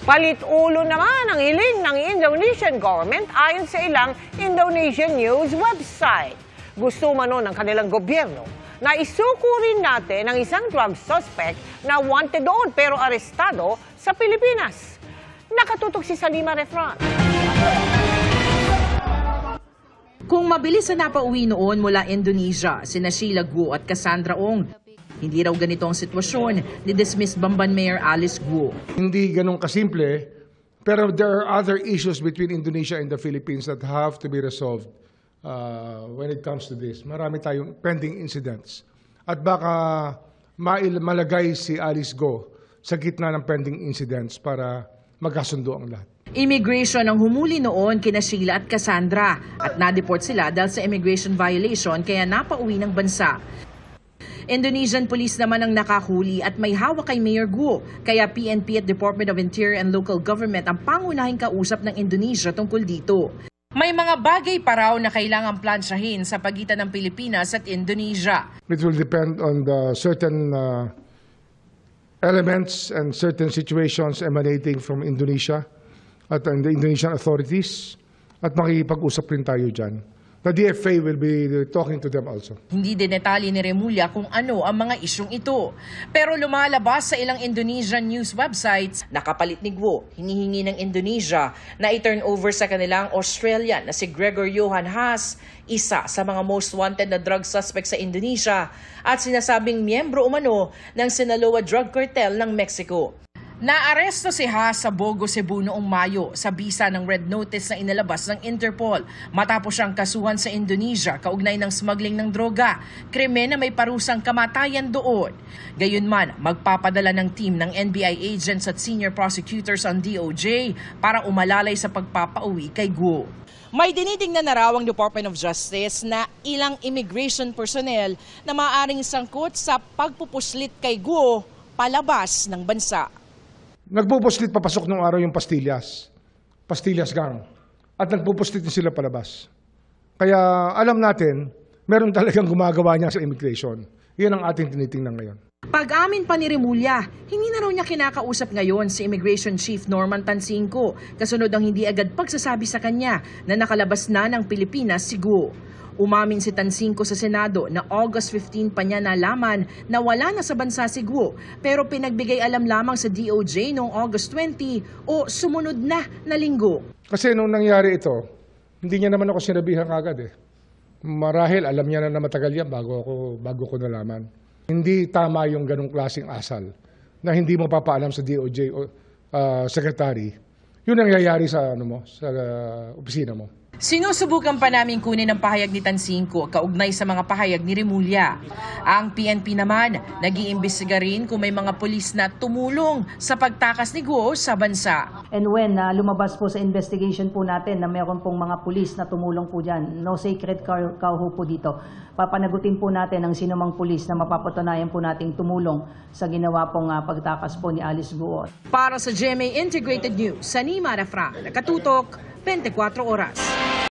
Palit ulo naman ang hiling ng Indonesian government ayon sa ilang Indonesian news website. Gusto umano ng kanilang gobyerno na isuko rin natin ang isang drug suspect na wanted doon pero arestado sa Pilipinas. Nakatutok si Salima Refran. Kung mabilis na napauwi noon mula Indonesia, sina Sheila Guo at Cassandra Ong, hindi raw ganito ang sitwasyon ni dismissed Bamban Mayor Alice Guo. Hindi ganun kasimple, pero there are other issues between Indonesia and the Philippines that have to be resolved when it comes to this. Marami tayong pending incidents. At baka malagay si Alice Guo sa gitna ng pending incidents para magkasundo ang lahat. Immigration ang humuli noon kina Sheila at Cassandra at na-deport sila dahil sa immigration violation kaya napauwi ng bansa. Indonesian police naman ang nakahuli at may hawak kay Mayor Guo, kaya PNP at Department of Interior and Local Government ang pangunahing kausap ng Indonesia tungkol dito. May mga bagay pa raw na kailangang plansyahin sa pagitan ng Pilipinas at Indonesia. It will depend on the certain elements and certain situations emanating from Indonesia at the Indonesian authorities at makikipag-usap rin tayo dyan. The DFA will be talking to them also. Hindi din detalye ni Remulla kung ano ang mga isyong ito. Pero lumalabas sa ilang Indonesian news websites, nakapalit ni Guo, hinihingi ng Indonesia na i-turn over sa kanilang Australian na si Gregor Johan Haas, isa sa mga most wanted na drug suspect sa Indonesia at sinasabing miyembro umano ng Sinaloa drug cartel ng Mexico. Naaresto si Haas sa Bogo, Cebu noong Mayo sa bisa ng red notice na inalabas ng Interpol matapos siyang kasuhan sa Indonesia kaugnay ng smuggling ng droga, krimen na may parusang kamatayan doon. Gayunman, magpapadala ng team ng NBI agents at senior prosecutors ang DOJ para umalalay sa pagpapauwi kay Guo. May dinitingnan na raw ang Department of Justice na ilang immigration personnel na maaaring sangkot sa pagpupuslit kay Guo palabas ng bansa. Nagpupuslit papasok nung araw yung Pastillas gang. At nagpupuslit din sila palabas. Kaya alam natin, meron talagang gumagawa niya sa immigration. Yan ang ating tinitingnan ngayon. Pag-amin pa ni Remulla, hindi na raw niya kinakausap ngayon si Immigration Chief Norman Tansingco, kasunod ang hindi agad pagsasabi sa kanya na nakalabas na ng Pilipinas si Guo. Umamin si Tansingco sa Senado na August 15 pa niya nalaman na wala na sa bansa si Guo, pero pinagbigay alam lamang sa DOJ noong August 20 o sumunod na linggo. Kasi nung nangyari ito, hindi niya naman ako sinabihan agad eh. Marahil alam niya na matagal yan bago ko nalaman. Hindi tama yung ganong klaseng asal na hindi mo papaalam sa DOJ o secretary. Yun ang nangyayari sa opisina mo. Sinusubukan pa namin kunin ang pahayag ni Tansingco kaugnay sa mga pahayag ni Remulla. Ang PNP naman, nag-iimbestiga rin kung may mga pulis na tumulong sa pagtakas ni Guo sa bansa. And when lumabas po sa investigation po natin na meron pong mga pulis na tumulong po dyan, no sacred cow po dito, papanagutin po natin ang sinumang pulis na mapapatunayan po nating tumulong sa ginawa pong pagtakas po ni Alice Guo. Para sa GMA Integrated News, Salima Refran, nakatutok 24 oras.